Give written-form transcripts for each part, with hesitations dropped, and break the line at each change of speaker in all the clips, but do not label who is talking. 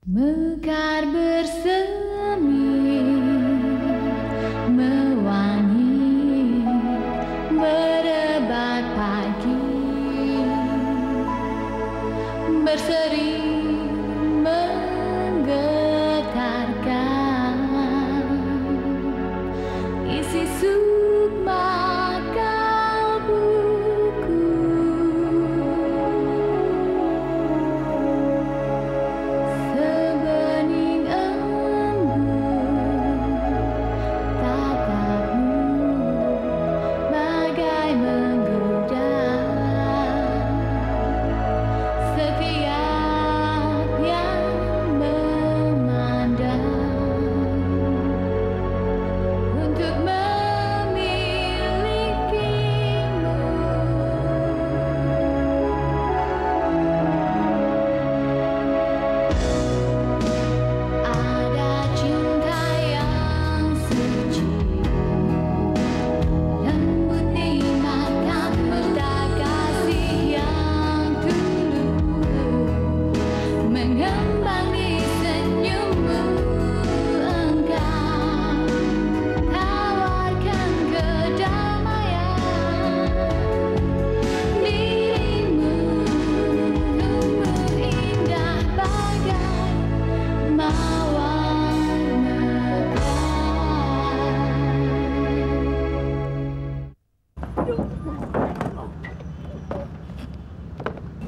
Mekar bersemi, mewangi, merebat pagi, berseri menggetarkan isi sukma kalbuku. Sebening embun tatapmu bagai menggoda. Setiap yang memandang untuk memilikimu. Ada cinta yang suci, lembut di matamu, tak kasih yang tulus, mengembang di senyummu. Engkau tawarkan kedamaian, dirimu tumbuh indah bagai mawar mekar.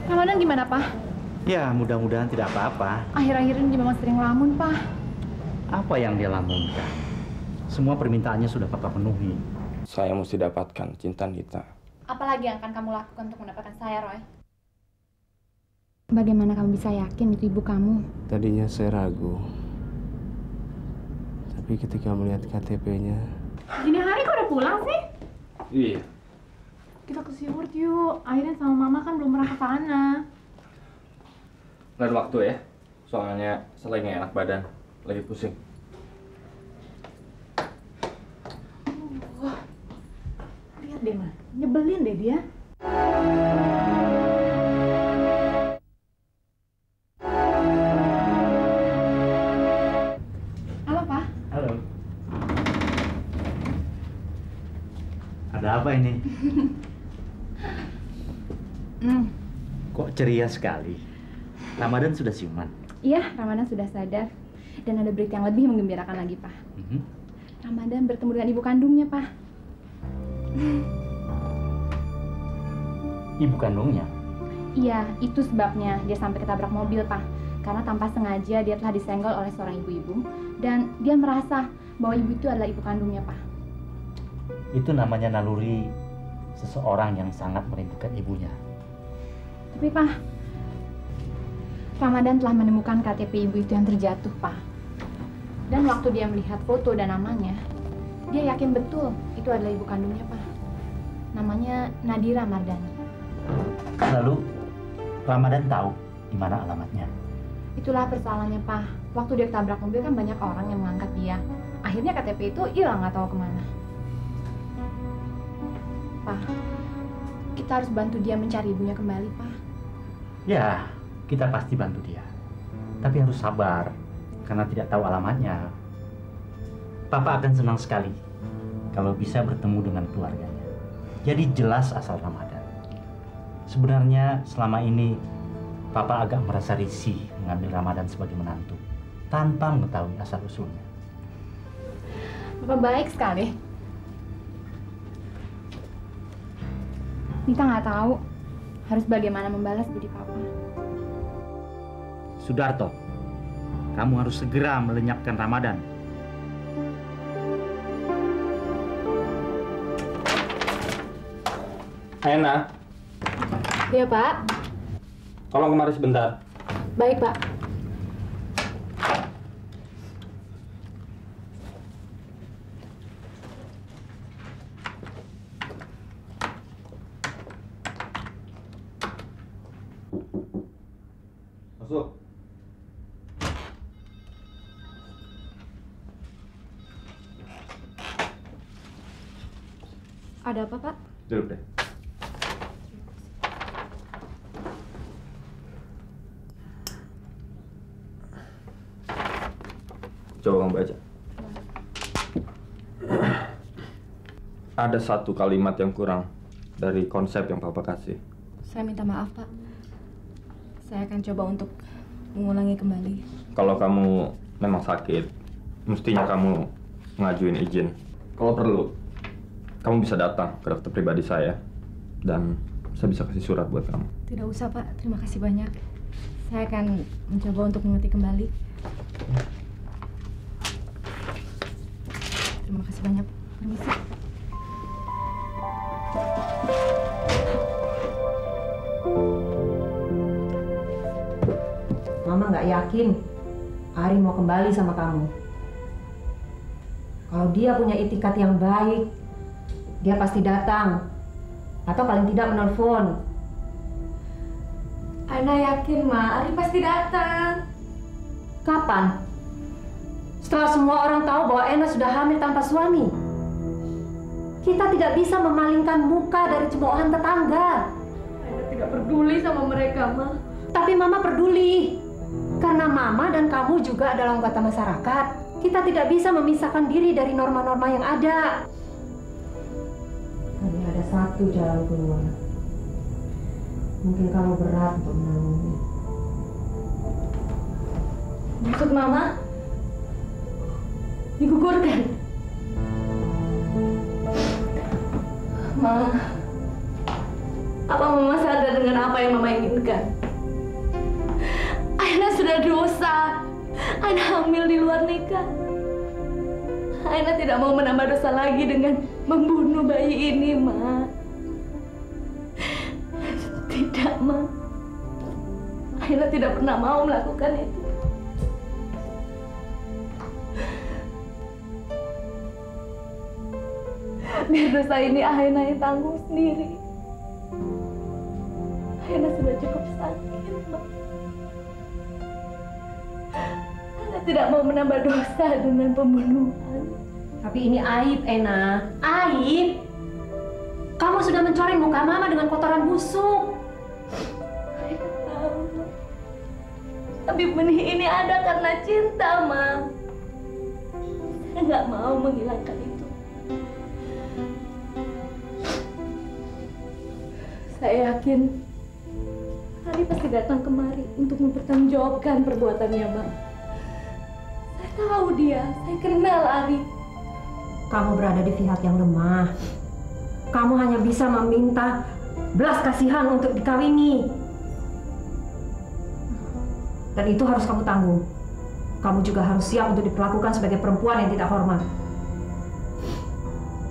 Ramadan gimana, Pak?
Ya, mudah-mudahan tidak apa-apa.
Akhir-akhir ini dia memang sering ngelamun, Pak.
Apa yang dia lamunkan? Semua permintaannya sudah Papa penuhi.
Saya mesti dapatkan cinta Nita.
Apalagi yang akan kamu lakukan untuk mendapatkan saya, Roy?
Bagaimana kamu bisa yakin itu ibu kamu?
Tadinya saya ragu. Tapi ketika melihat KTP-nya...
Gini hari kok udah pulang sih?
Iya.
Kita ke SeaWorld yuk. Akhirnya sama mama kan belum pernah ke sana.
Lain waktu ya. Soalnya saya lagi nggak enak badan. Lagi pusing.
Lihat deh, Ma. Nyebelin deh dia.
Halo, Pak.
Halo. Ada apa ini? Kok ceria sekali? Ramadan sudah siuman.
Iya, Ramadan sudah sadar. Dan ada berita yang lebih menggembirakan lagi, Pak. Ramadan bertemu dengan ibu kandungnya, Pak.
Ibu kandungnya?
Iya, itu sebabnya dia sampai ketabrak mobil, Pak. Karena tanpa sengaja dia telah disenggol oleh seorang ibu-ibu. Dan dia merasa bahwa ibu itu adalah ibu kandungnya, Pak.
Itu namanya naluri seseorang yang sangat merindukan ibunya.
Tapi, Pak, Ramadan telah menemukan KTP ibu itu yang terjatuh, Pak. Dan waktu dia melihat foto dan namanya, dia yakin betul itu adalah ibu kandungnya, Pak. Namanya Nadira Mardani.
Lalu, Ramadan tahu di mana alamatnya.
Itulah persoalannya, Pak. Waktu dia ketabrak mobil kan banyak orang yang mengangkat dia. Akhirnya KTP itu hilang, nggak tahu kemana. Pak, kita harus bantu dia mencari ibunya kembali, Pak.
Ya, kita pasti bantu dia. Tapi harus sabar, karena tidak tahu alamatnya. Papa akan senang sekali kalau bisa bertemu dengan keluarganya. Jadi jelas asal Ramadan. Sebenarnya selama ini Papa agak merasa risih mengambil Ramadan sebagai menantu tanpa mengetahui asal-usulnya.
Bapak baik sekali. Nita nggak tahu harus bagaimana membalas budi Papa.
Sudarto, kamu harus segera melenyapkan Ramadan.
Ena,
Iya, Pak.
tolong kemari sebentar.
Baik, Pak.
Masuk.
Ada apa, Pak?
Duduk deh. Coba kamu baca. Ada satu kalimat yang kurang dari konsep yang Papa kasih.
Saya minta maaf, Pak. Saya akan coba untuk mengulangi kembali.
Kalau kamu memang sakit, mestinya kamu ngajuin izin. Kalau perlu, kamu bisa datang ke dokter pribadi saya. Dan saya bisa kasih surat buat kamu.
Tidak usah, Pak. Terima kasih banyak. Saya akan mencoba untuk mengerti kembali. Terima kasih banyak. Permisi.
Mama nggak yakin Ari mau kembali sama kamu. Kalau dia punya itikat yang baik, dia pasti datang. Atau paling tidak menelpon.
Ana yakin, Ma. Ari pasti datang.
Kapan? Setelah semua orang tahu bahwa Ena sudah hamil tanpa suami. Kita tidak bisa memalingkan muka dari cemoohan tetangga.
Ana tidak peduli sama mereka, Ma.
Tapi Mama peduli. Karena Mama dan kamu juga adalah anggota masyarakat. Kita tidak bisa memisahkan diri dari norma-norma yang ada. Hanya ada satu jalan keluar. Mungkin kamu berat untuk menanggungnya.
Maksud Mama? Digugurkan? Ma, apa Mama sadar dengan apa yang Mama inginkan? Aina sudah dosa. Aina hamil di luar nikah. Aina tidak mau menambah dosa lagi dengan membunuh bayi ini, Ma. Tidak, Ma. Aina tidak pernah mau melakukan itu. Biar dosa ini Aina yang tanggung sendiri. Aina sudah cukup sakit, Ma. Aina tidak mau menambah dosa dengan pembunuhan.
Tapi ini aib, Ena. Aib. Kamu sudah mencoreng muka Mama dengan kotoran busuk.
Aina tahu, Ma. Tapi benih ini ada karena cinta, Ma. Saya nggak mau menghilangkan itu. Saya yakin Ari pasti datang kemari untuk mempertanggungjawabkan perbuatannya, Ma. Saya tahu dia, saya kenal Ari.
Kamu berada di pihak yang lemah. Kamu hanya bisa meminta belas kasihan untuk dikawini. Dan itu harus kamu tanggung. Kamu juga harus siap untuk diperlakukan sebagai perempuan yang tidak hormat.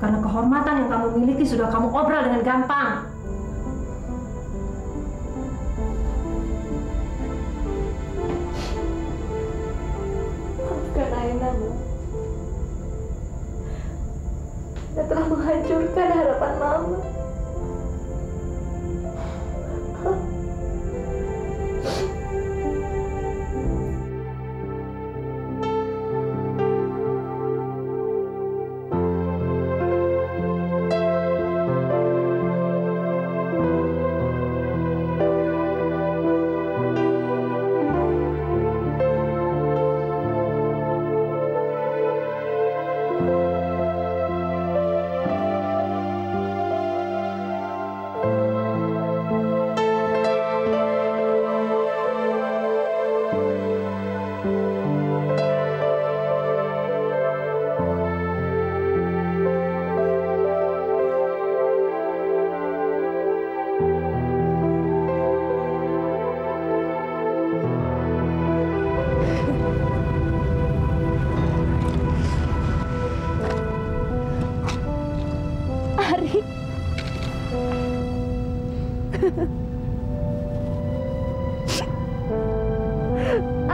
Karena kehormatan yang kamu miliki sudah kamu obral dengan gampang.
Maafkan Aina, Ma. Dia telah menghancurkan harapan Mama.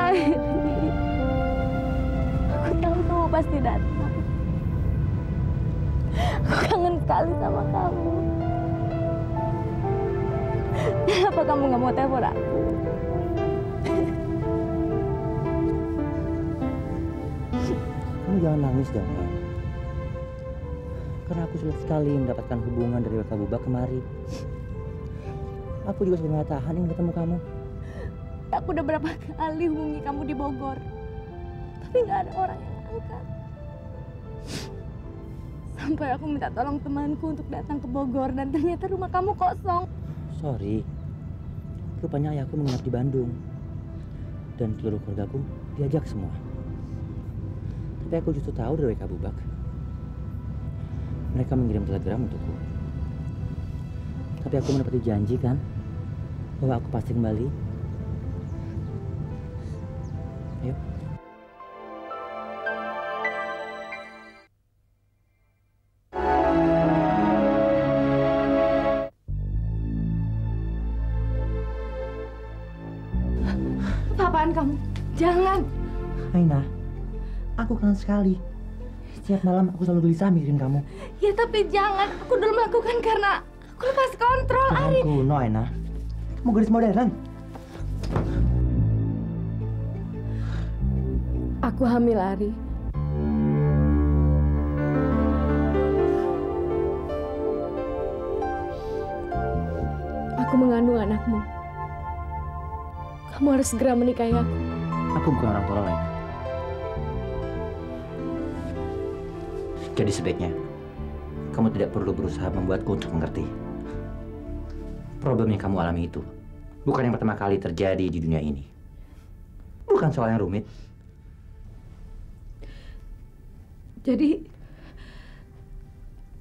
Ari, aku tahu kamu pasti datang. Aku kangen sekali sama kamu. Kenapa kamu nggak mau telepon aku?
Kamu jangan nangis dong, Ma. Karena aku sulit sekali mendapatkan hubungan dari Kak Buba kemari. Aku juga sudah tahan ingin ketemu kamu.
Aku udah berapa kali hubungi kamu di Bogor.
tapi nggak ada orang yang angkat. Sampai aku minta tolong temanku untuk datang ke Bogor dan ternyata rumah kamu kosong.
Sorry, rupanya ayahku menginap di Bandung dan seluruh keluargaku diajak semua. Tapi aku justru tahu dari WK Bubak. Mereka mengirim telegram untukku. Tapi aku menepati janji kan bahwa aku pasti kembali. Ayo.
Apaan kamu? Jangan.
Aina, aku kangen sekali. Setiap malam aku selalu gelisah mikirin kamu.
Ya tapi jangan. Aku dulu melakukan karena aku lepas kontrol, Ari.
Jangan kuno, Aina. Kamu gadis modern.
Aku hamil, Ari. Aku mengandung anakmu. Kamu harus segera menikahi aku.
Aku bukan orang tua lain. Jadi sebaiknya kamu tidak perlu berusaha membuatku untuk mengerti. Problem yang kamu alami itu bukan yang pertama kali terjadi di dunia ini. Bukan soal yang rumit.
Jadi,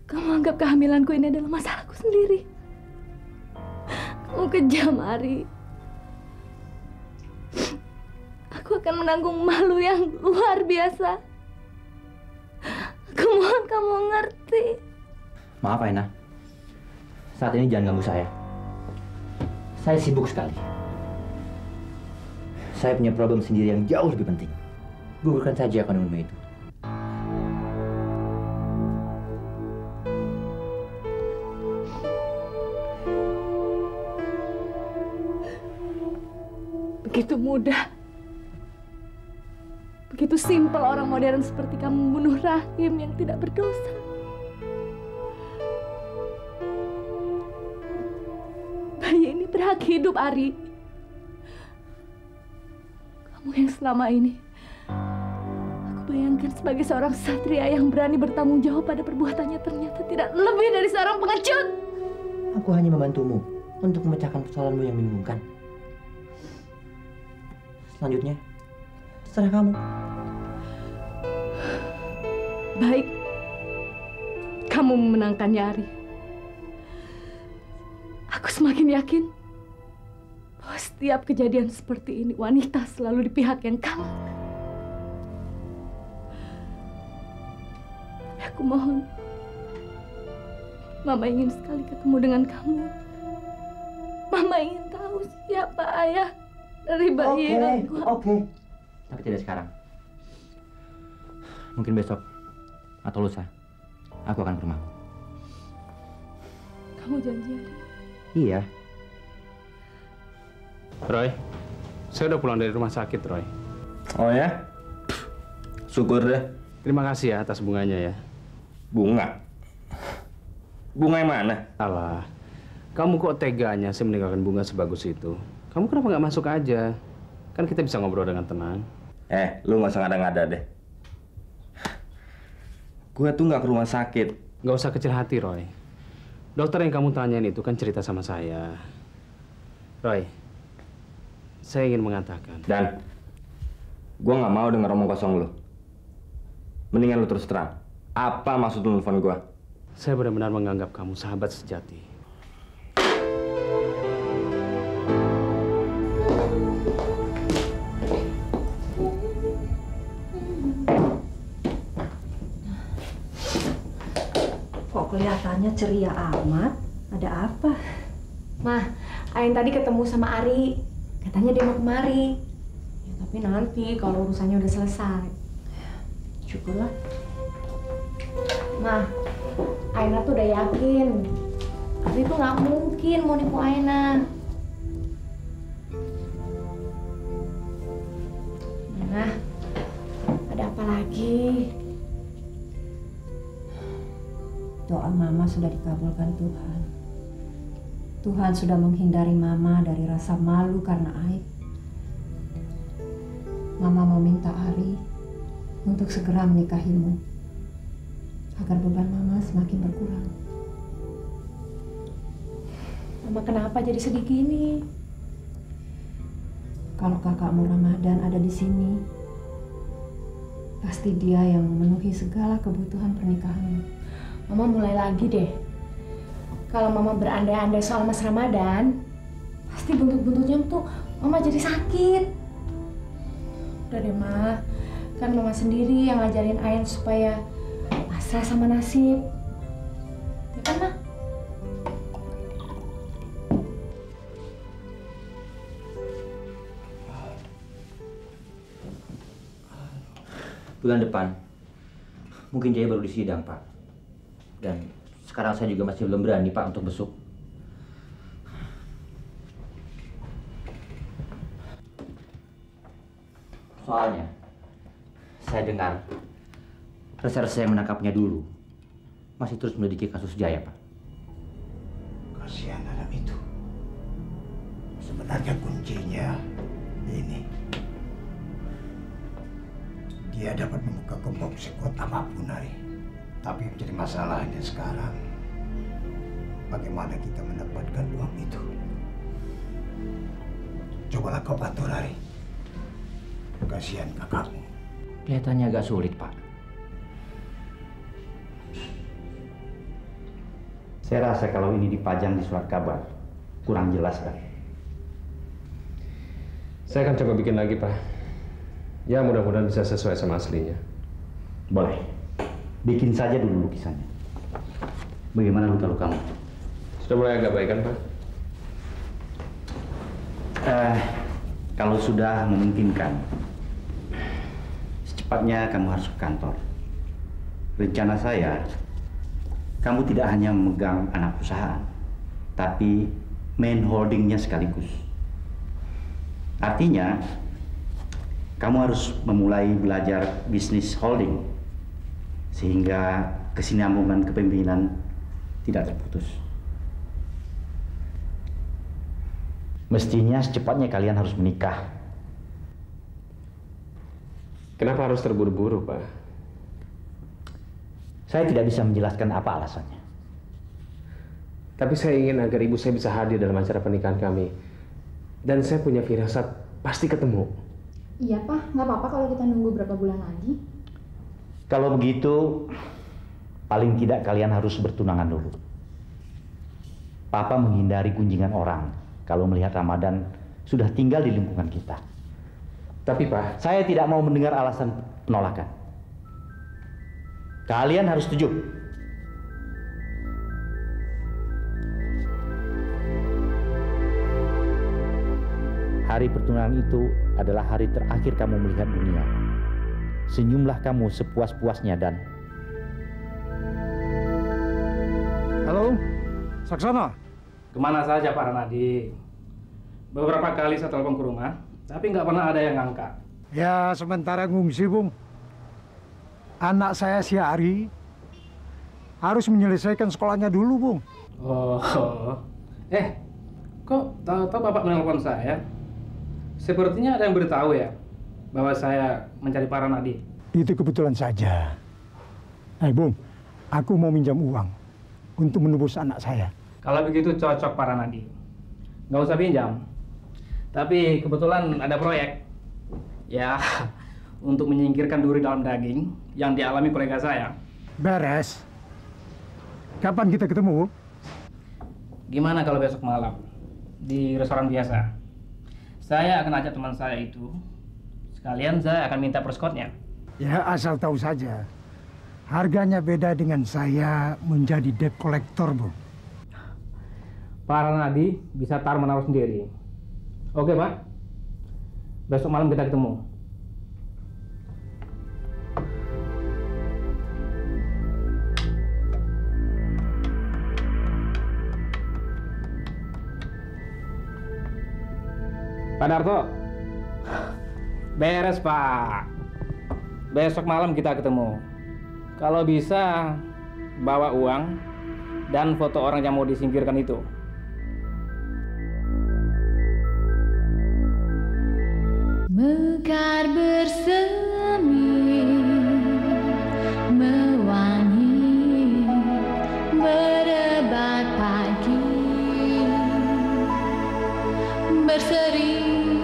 kamu anggap kehamilanku ini adalah masalahku sendiri. Kamu kejam, Ari. Aku akan menanggung malu yang luar biasa. Aku mohon kamu ngerti.
Maaf, Aina. Saat ini jangan ganggu saya. Saya sibuk sekali. Saya punya problem sendiri yang jauh lebih penting. Gugurkan saja kandunganmu itu.
Begitu mudah. Begitu simpel orang modern seperti kamu membunuh rahim yang tidak berdosa. Bayi ini berhak hidup, Ari. Kamu yang selama ini aku bayangkan sebagai seorang satria yang berani bertanggung jawab pada perbuatannya ternyata tidak lebih dari seorang pengecut.
Aku hanya membantumu untuk memecahkan persoalanmu yang membingungkan. Selanjutnya, terserah kamu.
Baik. Kamu memenangkannya, Ari. Aku semakin yakin bahwa setiap kejadian seperti ini wanita selalu di pihak yang kalah. Aku mohon, Mama ingin sekali ketemu dengan kamu. Mama ingin tahu siapa ayah dari bayi aku.
Oke. Tapi tidak sekarang. Mungkin besok atau lusa aku akan ke rumahmu.
Kamu janji, Ari?
Iya.
Roy, saya udah pulang dari rumah sakit, Roy.
Oh ya? Syukur deh.
Terima kasih ya atas bunganya ya.
Bunga? Bunga yang mana?
Alah, kamu kok teganya sih meninggalkan bunga sebagus itu? Kamu kenapa nggak masuk aja? Kan kita bisa ngobrol dengan tenang.
Lu nggak usah ngada-ngada deh. Gue tuh nggak ke rumah sakit.
Nggak usah kecil hati, Roy. Dokter yang kamu tanyain itu kan cerita sama saya. Roy, saya ingin mengatakan.
Dan gue nggak mau denger omong kosong lu. Mendingan lu terus terang. Apa maksud lu nelfon gue?
Saya benar-benar menganggap kamu sahabat sejati.
Kok kelihatannya ceria amat? Ada apa?
Mah, Ain tadi ketemu sama Ari. Katanya dia mau kemari. Ya, tapi nanti kalau urusannya udah selesai.
Syukurlah.
Mah, Aina tuh udah yakin. Tapi itu nggak mungkin mau nipu Aina. Nah, ada apa lagi?
Doa Mama sudah dikabulkan Tuhan. Tuhan sudah menghindari Mama dari rasa malu karena aib. Mama meminta Ari untuk segera menikahimu agar beban Mama semakin berkurang.
Mama kenapa jadi sedih gini?
Kalau kakakmu Ramadan ada di sini, pasti dia yang memenuhi segala kebutuhan pernikahanmu.
Mama mulai lagi deh. Kalau Mama berandai-andai soal Mas Ramadan, pasti buntut-buntutnya tuh Mama jadi sakit. Udah deh, Ma. Kan Mama sendiri yang ngajarin Ayan supaya pasrah sama nasib. Ya kan, Ma?
Bulan depan, mungkin Jaya baru disidang, Pak. Dan sekarang saya juga masih belum berani, Pak, untuk besuk. Soalnya, saya dengar reserse yang menangkapnya dulu masih terus menyelidiki kasus Jaya, Pak.
Kasihan anak itu. Sebenarnya kuncinya ini. Dia dapat membuka gembok sekuat apapun, Ari. Tapi menjadi masalahnya sekarang, bagaimana kita mendapatkan uang itu? Cobalah kau atur, Ari. Kasihan kakakmu.
Kelihatannya agak sulit, Pak.
Saya rasa kalau ini dipajang di surat kabar, kurang jelas, kan?
Saya akan coba bikin lagi, Pak. Ya, mudah-mudahan bisa sesuai sama aslinya.
Boleh. Bikin saja dulu lukisannya. Bagaimana luka-lukamu?
Sudah mulai agak baik kan, Pak?
Kalau sudah memungkinkan, secepatnya kamu harus ke kantor. Rencana saya, kamu tidak hanya memegang anak perusahaan, tapi main holdingnya sekaligus. Artinya, kamu harus memulai belajar bisnis holding, sehingga kesinambungan kepemimpinan tidak terputus. Mestinya secepatnya kalian harus menikah.
Kenapa harus terburu-buru, Pak?
Saya tidak bisa menjelaskan apa alasannya.
Tapi saya ingin agar ibu saya bisa hadir dalam acara pernikahan kami. Dan saya punya firasat pasti ketemu.
Iya, Pak. Nggak apa-apa kalau kita nunggu berapa bulan lagi.
Kalau begitu, paling tidak kalian harus bertunangan dulu. Papa menghindari kunjungan orang kalau melihat Ramadan sudah tinggal di lingkungan kita.
Tapi, Pak,
saya tidak mau mendengar alasan penolakan. Kalian harus setuju. Hari pertunangan itu adalah hari terakhir kamu melihat dunia. Senyumlah kamu sepuas-puasnya, Dan.
Halo, Saksana.
Kemana saja Pak Ranadi? Beberapa kali saya telepon ke rumah, tapi nggak pernah ada yang ngangkat.
Ya, sementara ngungsi, Bung. Anak saya si Ari harus menyelesaikan sekolahnya dulu, Bung.
Oh, kok tahu-tahu Bapak menelpon saya? Sepertinya ada yang beritahu ya, bahwa saya mencari Pak Ranadi.
Itu kebetulan saja. Bung, aku mau minjam uang untuk menebus anak saya.
Kalau begitu cocok Pak Ranadi. Nggak usah pinjam. Tapi kebetulan ada proyek. Ya, untuk menyingkirkan duri dalam daging yang dialami kolega saya.
Beres. Kapan kita ketemu, Bung?
Gimana kalau besok malam di restoran biasa? Saya akan ajak teman saya itu. Sekalian saya akan minta perskotnya.
Ya, asal tahu saja. Harganya beda dengan saya menjadi debt collector, Bung.
Pak Ranadi bisa taruh-menaruh sendiri. Oke, Pak? Besok malam kita ketemu. Pak Darto, beres Pak. Besok malam kita ketemu. Kalau bisa, bawa uang dan foto orang yang mau disingkirkan itu.
Mekar bersemi Roy.